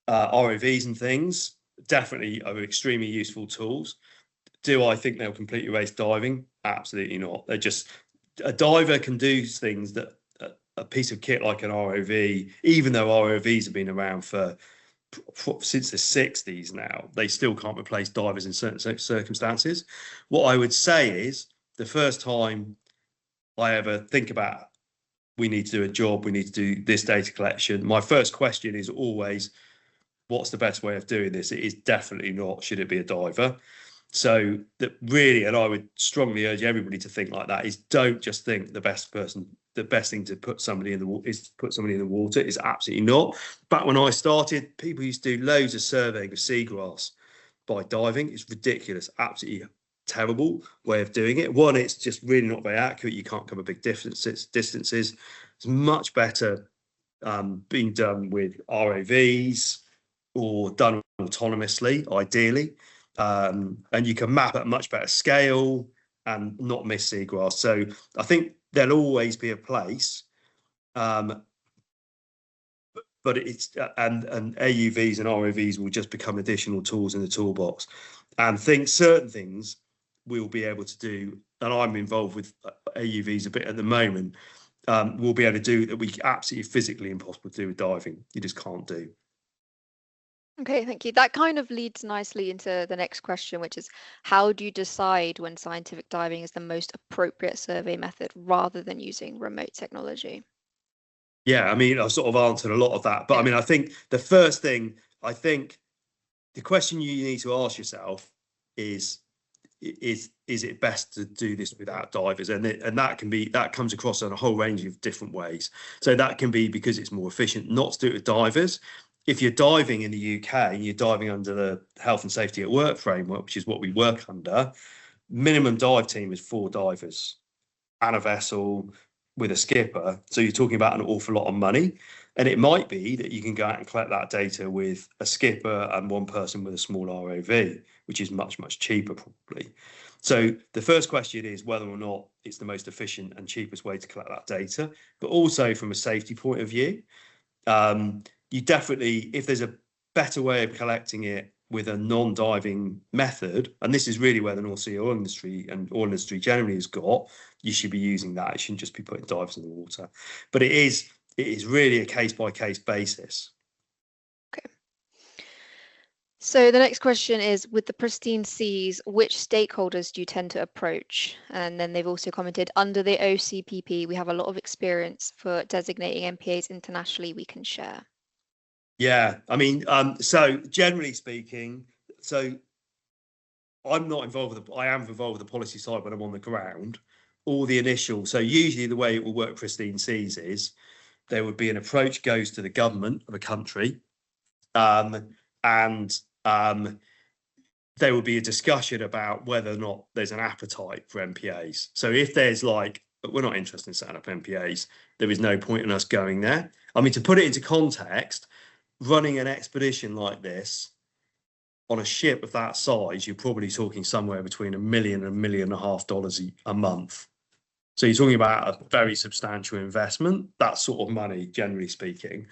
ROVs and things definitely are extremely useful tools. Do I think they'll completely erase diving? Absolutely not. They're just, a diver can do things that a piece of kit like an ROV, even though ROVs have been around since the 60s now, they still can't replace divers in certain circumstances. What I would say is, the first time I ever think about, we need to do a job, we need to do this data collection, my first question is always, what's the best way of doing this? It is definitely not, should it be a diver? So that really, and I would strongly urge everybody to think like that, is don't just think the best thing to put somebody in the water is to put somebody in the water. Is absolutely not. Back when I started, people used to do loads of surveying of seagrass by diving. It's ridiculous, absolutely terrible way of doing it. One, it's just really not very accurate. You can't cover big distances. It's much better being done with ROVs or done autonomously, ideally. And you can map at a much better scale and not miss seagrass. So I think there'll always be a place, but it's and AUVs and ROVs will just become additional tools in the toolbox. And certain things we'll be able to do, and I'm involved with AUVs a bit at the moment, we'll be able to do that we absolutely physically impossible to do with diving. You just can't do. Okay, thank you. That kind of leads nicely into the next question, which is how do you decide when scientific diving is the most appropriate survey method rather than using remote technology? Yeah, I mean, I've sort of answered a lot of that, but I mean, I think the first thing, the question you need to ask yourself is it best to do this without divers? And that comes across in a whole range of different ways. So that can be because it's more efficient not to do it with divers. If you're diving in the UK and you're diving under the Health and Safety at Work framework, which is what we work under, minimum dive team is 4 divers and a vessel with a skipper. So you're talking about an awful lot of money. And it might be that you can go out and collect that data with a skipper and one person with a small ROV, which is much, much cheaper probably. So the first question is whether or not it's the most efficient and cheapest way to collect that data, but also from a safety point of view. You definitely, if there's a better way of collecting it with a non-diving method, and this is really where the North Sea oil industry and oil industry generally has got, you should be using that. It shouldn't just be putting divers in the water. But it is really a case-by-case basis. Okay. So the next question is, with the pristine seas, which stakeholders do you tend to approach? And then they've also commented, under the OCPP, we have a lot of experience for designating MPAs internationally we can share. Yeah, I mean, so generally speaking, so I'm not involved with I am involved with the policy side when I'm on the ground. All the initial, so usually the way it will work pristine seas is there would be an approach goes to the government of a country, and there would be a discussion about whether or not there's an appetite for MPAs. So if there's like, we're not interested in setting up MPAs, there is no point in us going there. I mean, to put it into context, running an expedition like this on a ship of that size, you're probably talking somewhere between $1 million and $1.5 million a month. So you're talking about a very substantial investment, that sort of money, generally speaking.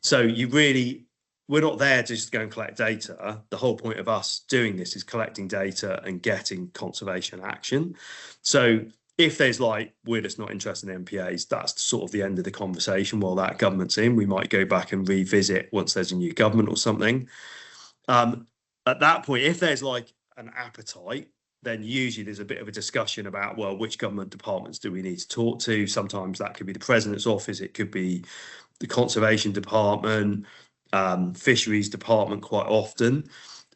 So we're not there to just go and collect data. The whole point of us doing this is collecting data and getting conservation action. So if there's like, we're just not interested in MPAs, that's sort of the end of the conversation. While that government's in, we might go back and revisit once there's a new government or something. At that point, if there's like an appetite, then usually there's a bit of a discussion about, well, which government departments do we need to talk to? Sometimes that could be the President's office, it could be the Conservation Department, Fisheries Department quite often.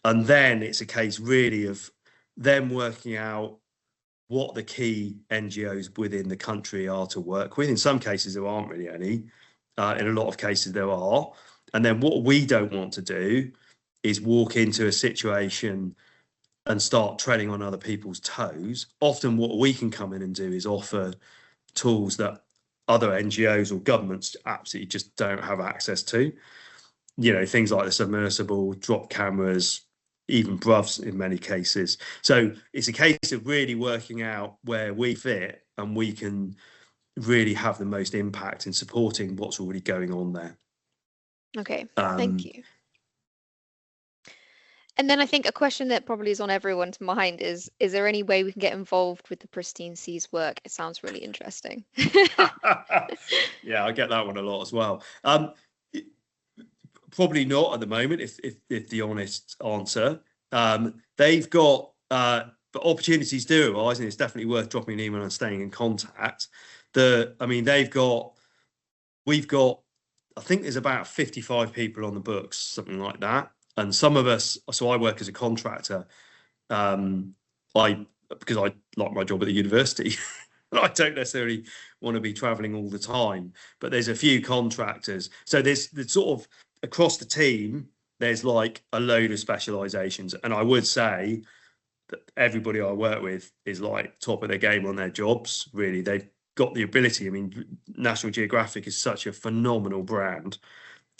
And then it's a case really of them working out what the key NGOs within the country are to work with. In some cases, there aren't really any. In a lot of cases, there are. And then what we don't want to do is walk into a situation and start treading on other people's toes. Often what we can come in and do is offer tools that other NGOs or governments absolutely just don't have access to. You know, things like the submersible, drop cameras, even BRUVs in many cases. So it's a case of really working out where we fit and we can really have the most impact in supporting what's already going on there. Okay, thank you. And then I think a question that probably is on everyone's mind is there any way we can get involved with the Pristine Seas work? It sounds really interesting. Yeah, I get that one a lot as well. Probably not at the moment, if the honest answer. They've got, but opportunities do arise, and it's definitely worth dropping an email and staying in contact. We've got, I think there's about 55 people on the books, something like that. And some of us, so I work as a contractor, because I like my job at the university. I don't necessarily want to be traveling all the time, but there's a few contractors. So there's sort of across the team, there's like a load of specializations. And I would say that everybody I work with is like top of their game on their jobs. Really, they've got the ability. I mean, National Geographic is such a phenomenal brand.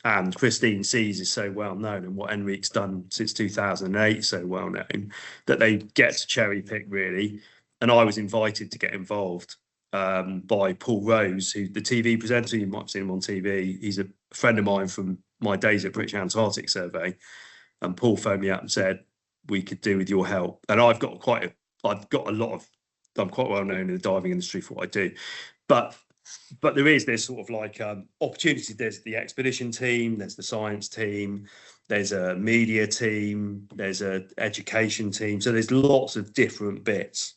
And Pristine Seas is so well known, and what Enrique's done since 2008 so well known, that they get to cherry pick really. And I was invited to get involved by Paul Rose, who's the TV presenter. You might have seen him on TV. He's a friend of mine from my days at British Antarctic Survey. And Paul phoned me up and said, we could do with your help. And I've got quite I've got I'm quite well known in the diving industry for what I do, but there is this sort of like opportunity. There's the expedition team, there's the science team, there's a media team, there's a education team. So there's lots of different bits,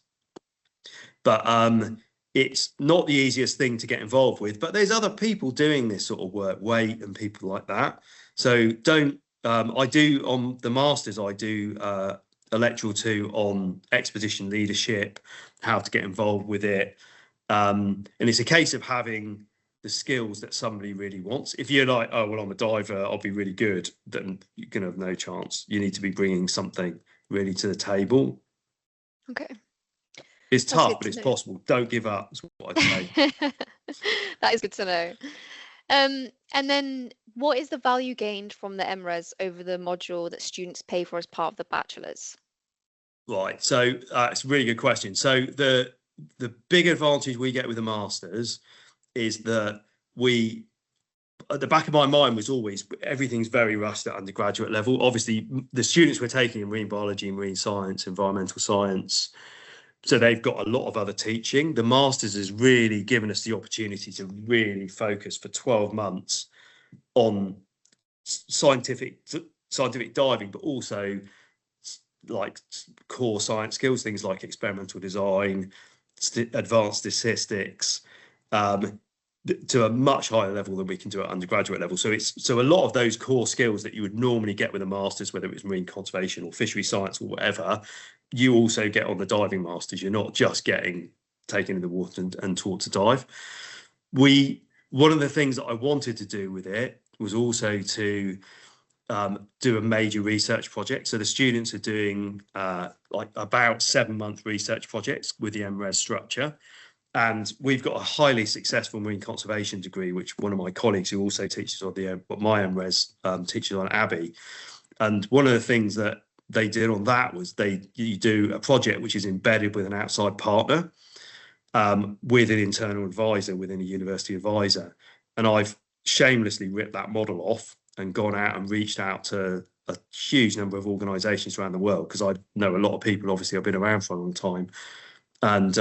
but it's not the easiest thing to get involved with. But there's other people doing this sort of work, Wait and people like that. So I do on the masters, I do a lecture or two on expedition leadership, how to get involved with it. And it's a case of having the skills that somebody really wants. If you're like, oh, well, I'm a diver, I'll be really good, then you're going to have no chance. You need to be bringing something really to the table. Okay. It's tough, but it's possible. Don't give up, is what I'd say. That is good to know. And then what is the value gained from the MRes over the module that students pay for as part of the bachelor's? Right. So it's a really good question. So the big advantage we get with the masters is that at the back of my mind was always everything's very rushed at undergraduate level. Obviously, the students we're taking in marine biology, marine science, environmental science, so they've got a lot of other teaching. The masters has really given us the opportunity to really focus for 12 months on scientific diving, but also like core science skills, things like experimental design, advanced statistics, to a much higher level than we can do at undergraduate level. So a lot of those core skills that you would normally get with a master's, whether it's marine conservation or fishery science or whatever, you also get on the diving masters. You're not just getting taken in the water and taught to dive. One of the things that I wanted to do with it was also to do a major research project. So the students are doing like about 7-month research projects with the MRes structure. And we've got a highly successful marine conservation degree, which one of my colleagues who also teaches on my MRes teaches on Abbey. And one of the things that they did on that was you do a project which is embedded with an outside partner, with an internal advisor within a university advisor. And I've shamelessly ripped that model off and gone out and reached out to a huge number of organisations around the world, because I know a lot of people. Obviously, I've been around for a long time. And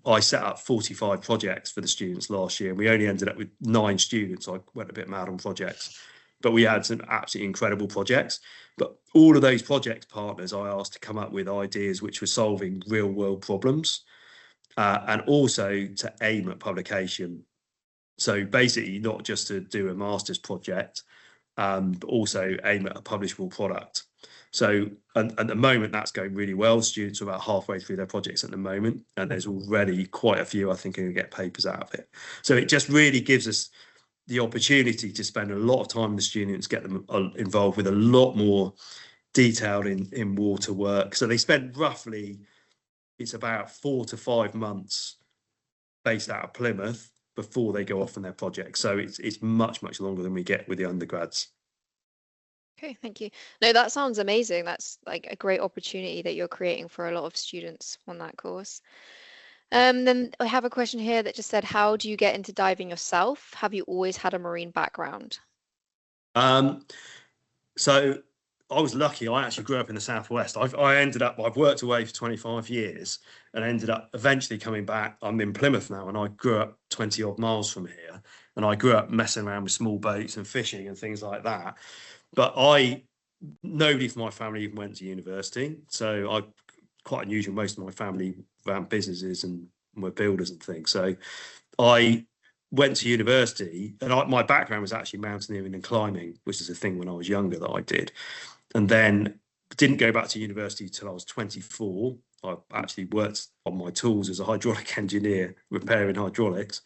I set up 45 projects for the students last year. And we only ended up with 9 students. I went a bit mad on projects, but we had some absolutely incredible projects. But all of those project partners I asked to come up with ideas which were solving real world problems, and also to aim at publication. So basically not just to do a master's project, but also aim at a publishable product. So and at the moment that's going really well. Students are about halfway through their projects at the moment, and there's already quite a few I think are going to get papers out of it. So it just really gives us the opportunity to spend a lot of time with the students, get them involved with a lot more detailed in water work. So they spend roughly, it's about 4 to 5 months based out of Plymouth before they go off on their project. So it's much longer than we get with the undergrads. Okay, thank you. No, that sounds amazing. That's like a great opportunity that you're creating for a lot of students on that course. Then I have a question here that just said, how do you get into diving yourself? Have you always had a marine background? So I was lucky. I actually grew up in the southwest. I've worked away for 25 years and ended up eventually coming back. I'm in Plymouth now, and I grew up 20 odd miles from here, and I grew up messing around with small boats and fishing and things like that. But nobody from my family even went to university. So I quite unusual. Most of my family ran businesses and were builders and things. So I went to university, and my background was actually mountaineering and climbing, which is a thing when I was younger that I did. And then didn't go back to university till I was 24. I actually worked on my tools as a hydraulic engineer, repairing hydraulics.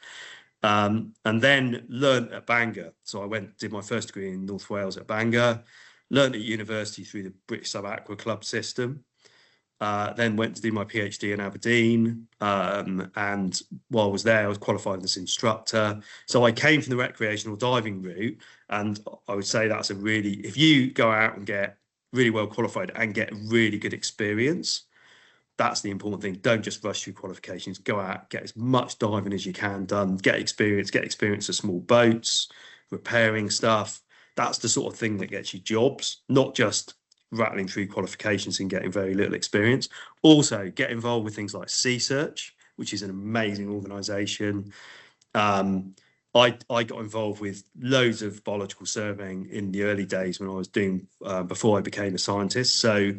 And then learned at Bangor. So I did my first degree in North Wales at Bangor, learned at university through the British Sub-Aqua Club system, then went to do my PhD in Aberdeen. And while I was there, I was qualified as an instructor. So I came from the recreational diving route. And I would say that's if you go out and get really well qualified and get really good experience, that's the important thing. Don't just rush through qualifications. Go out, get as much diving as you can done, get experience of small boats, repairing stuff. That's the sort of thing that gets you jobs, not just rattling through qualifications and getting very little experience. Also, get involved with things like Sea Search, which is an amazing organisation. I got involved with loads of biological surveying in the early days when I was doing before I became a scientist. So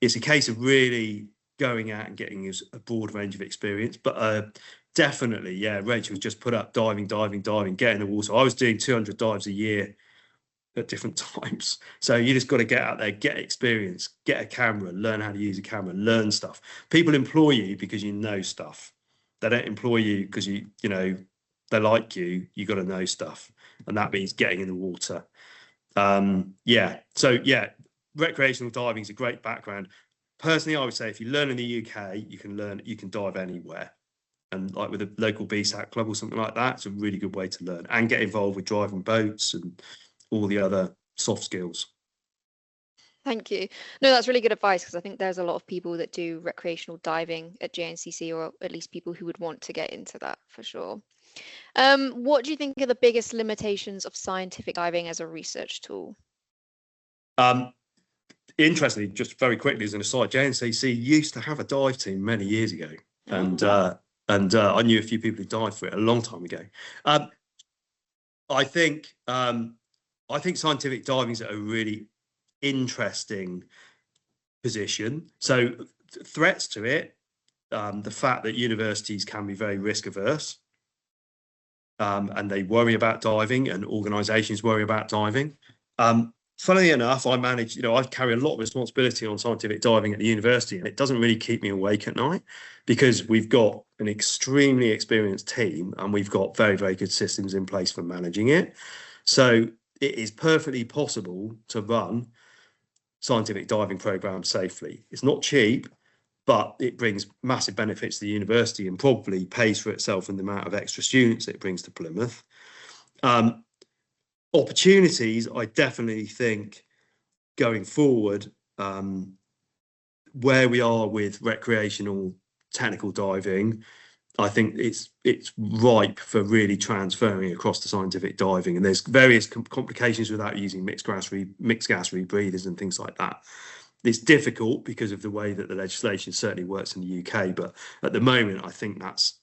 it's a case of really going out and getting a broad range of experience. But definitely, yeah, Rachel just put up diving, get in the water. I was doing 200 dives a year at different times. So you just got to get out there, get experience, get a camera, learn how to use a camera, learn stuff. People employ you because you know stuff. They don't employ you because you know, they like you. You got to know stuff, and that means getting in the water. Yeah. So yeah, recreational diving is a great background. Personally, I would say if you learn in the UK, you can dive anywhere. And like with a local BSAC club or something like that, it's a really good way to learn and get involved with driving boats and all the other soft skills. Thank you. No, that's really good advice, because I think there's a lot of people that do recreational diving at JNCC, or at least people who would want to get into that for sure. What do you think are the biggest limitations of scientific diving as a research tool? Interestingly, just very quickly as an aside, JNCC used to have a dive team many years ago, and I knew a few people who dived for it a long time ago. I think scientific diving is a really interesting position. So threats to it, the fact that universities can be very risk averse, and they worry about diving, and organisations worry about diving. Funnily enough, I carry a lot of responsibility on scientific diving at the university, and it doesn't really keep me awake at night, because we've got an extremely experienced team and we've got very, very good systems in place for managing it. So it is perfectly possible to run scientific diving programs safely. It's not cheap, but it brings massive benefits to the university and probably pays for itself in the amount of extra students it brings to Plymouth. Opportunities, I definitely think going forward, where we are with recreational technical diving, I think it's ripe for really transferring across to scientific diving. And there's various complications without using mixed gas rebreathers and things like that. It's difficult because of the way that the legislation certainly works in the UK, but at the moment, I think that's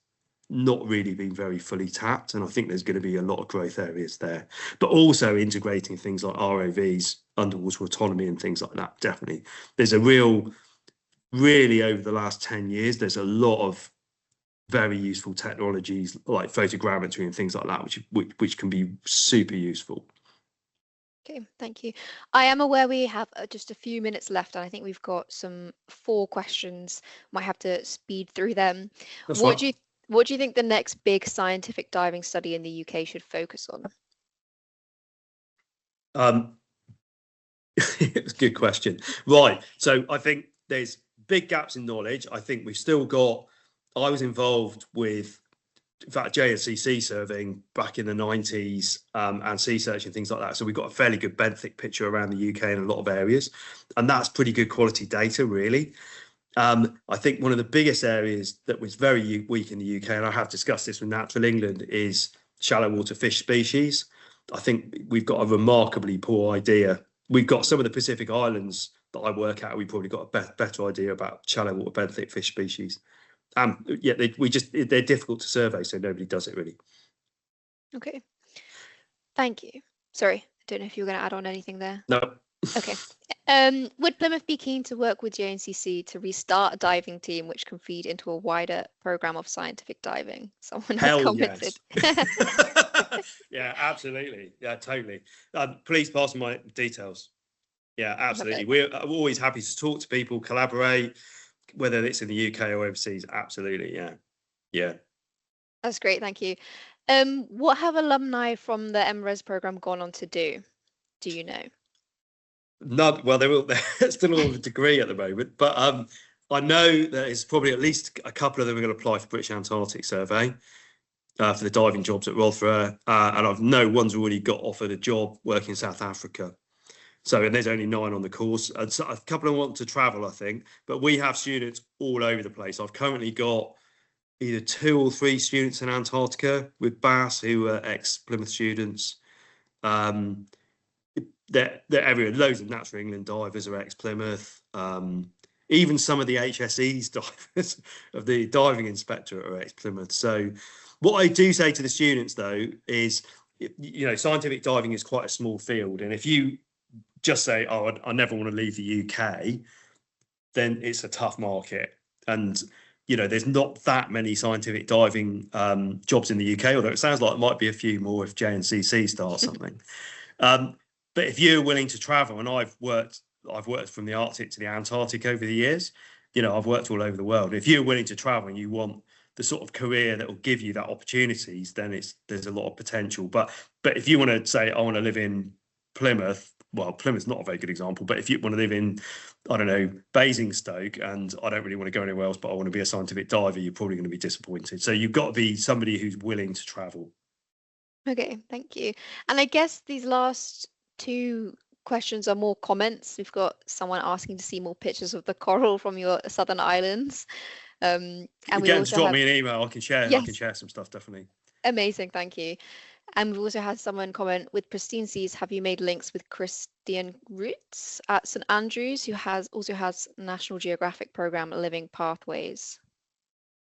not really been very fully tapped, and I think there's going to be a lot of growth areas there. But also integrating things like ROVs, underwater autonomy and things like that. Definitely, there's a really over the last 10 years, there's a lot of very useful technologies like photogrammetry and things like that, which can be super useful. Okay, thank you. I am aware we have just a few minutes left, and I think we've got 4 questions. Might have to speed through them. What do you think the next big scientific diving study in the UK should focus on? It's a good question. Right. So I think there's big gaps in knowledge. I think we've still got, I was involved with, in fact, JNCC surveying back in the 90s, and Sea Search and things like that. So we've got a fairly good benthic picture around the UK in a lot of areas. And that's pretty good quality data, really. I think one of the biggest areas that was very weak in the UK, and I have discussed this with Natural England, is shallow water fish species. I think we've got a remarkably poor idea. We've got some of the Pacific Islands that I work at, we've probably got a better idea about shallow water benthic fish species. Yeah, they're difficult to survey, so nobody does it really. Okay, thank you. Sorry, I don't know if you were going to add on anything there. No. Okay. Would Plymouth be keen to work with JNCC to restart a diving team which can feed into a wider program of scientific diving? Someone has commented. Yes. Yeah, absolutely. Yeah, totally. Please pass my details. Yeah, absolutely. We're always happy to talk to people, collaborate, whether it's in the UK or overseas. Absolutely. Yeah. That's great. Thank you. What have alumni from the MRes program gone on to do? Do you know? Well, they're still on a degree at the moment, but I know that it's probably at least a couple of them are going to apply for British Antarctic Survey for the diving jobs at Rotherham, and I know one's already got offered a job working in South Africa. So, and there's only 9 on the course, and so a couple of them want to travel, I think, but we have students all over the place. I've currently got either 2 or 3 students in Antarctica with Bass, who are ex-Plymouth students. they're everywhere. Loads of Natural England divers are ex-Plymouth. Even some of the HSE's divers of the diving inspector are ex-Plymouth. So what I do say to the students, though, is, you know, scientific diving is quite a small field. And if you just say, oh, I never want to leave the UK, then it's a tough market. And, you know, there's not that many scientific diving jobs in the UK, although it sounds like it might be a few more if JNCC starts something. But if you're willing to travel, and I've worked from the Arctic to the Antarctic over the years, you know, I've worked all over the world. If you're willing to travel and you want the sort of career that will give you that opportunities, then there's a lot of potential. But if you want to say, I want to live in Plymouth, well, Plymouth's not a very good example, but if you want to live in, I don't know, Basingstoke, and I don't really want to go anywhere else, but I want to be a scientific diver, you're probably going to be disappointed. So you've got to be somebody who's willing to travel. Okay, thank you. And I guess these last two questions are more comments. We've got someone asking to see more pictures of the coral from your southern islands. And we also drop me an email. I can share. Yes. I can share some stuff, definitely. Amazing, thank you. And we've also had someone comment, with Pristine Seas, have you made links with Christian Roots at St Andrews, who also has National Geographic program Living Pathways?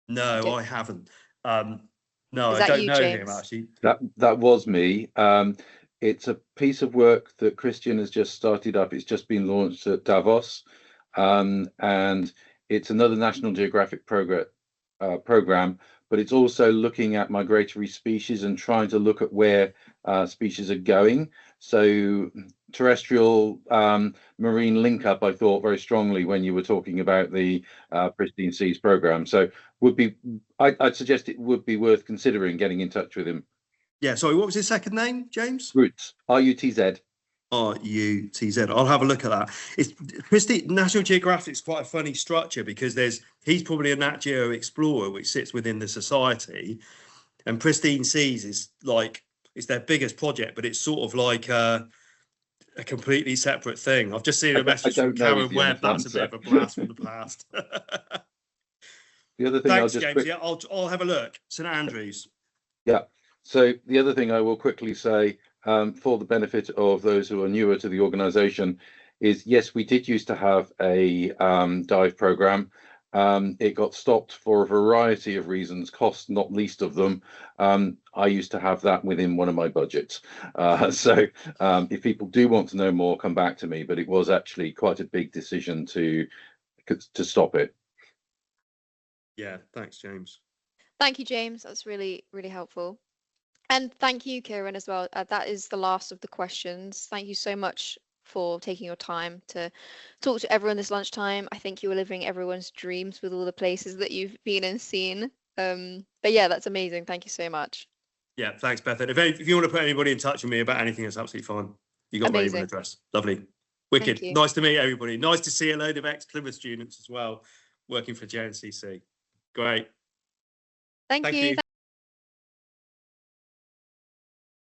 No, I haven't. No, Is I that don't you, know James? him actually. That was me. It's a piece of work that Christian has just started up. It's just been launched at Davos, and it's another National Geographic program, but it's also looking at migratory species and trying to look at where species are going. So terrestrial marine link up, I thought very strongly when you were talking about the Pristine Seas program. So I'd suggest it would be worth considering getting in touch with him. Yeah, sorry, what was his second name, James? Roots, R-U-T-Z. R-U-T-Z. I'll have a look at that. National Geographic's quite a funny structure, because he's probably a Nat Geo explorer, which sits within the society, and Pristine Seas is like, it's their biggest project, but it's sort of like a completely separate thing. I've just seen a message from Keiron Webb. That's a bit of a blast from the past. The other thing, thanks, James. Yeah, I'll have a look. St Andrews. Yeah. So the other thing I will quickly say, for the benefit of those who are newer to the organisation, is yes, we did used to have a dive programme. It got stopped for a variety of reasons, cost not least of them. I used to have that within one of my budgets. So if people do want to know more, come back to me. But it was actually quite a big decision to stop it. Yeah, thanks, James. Thank you, James. That's really, really helpful. And thank you, Keiron, as well. That is the last of the questions. Thank you so much for taking your time to talk to everyone this lunchtime. I think you were living everyone's dreams with all the places that you've been and seen. But yeah, that's amazing. Thank you so much. Yeah, thanks, Beth. And if you want to put anybody in touch with me about anything, that's absolutely fine. You got my email address. Lovely. Wicked. Nice to meet everybody. Nice to see a load of ex-Plymouth students as well working for JNCC. Great. Thank you.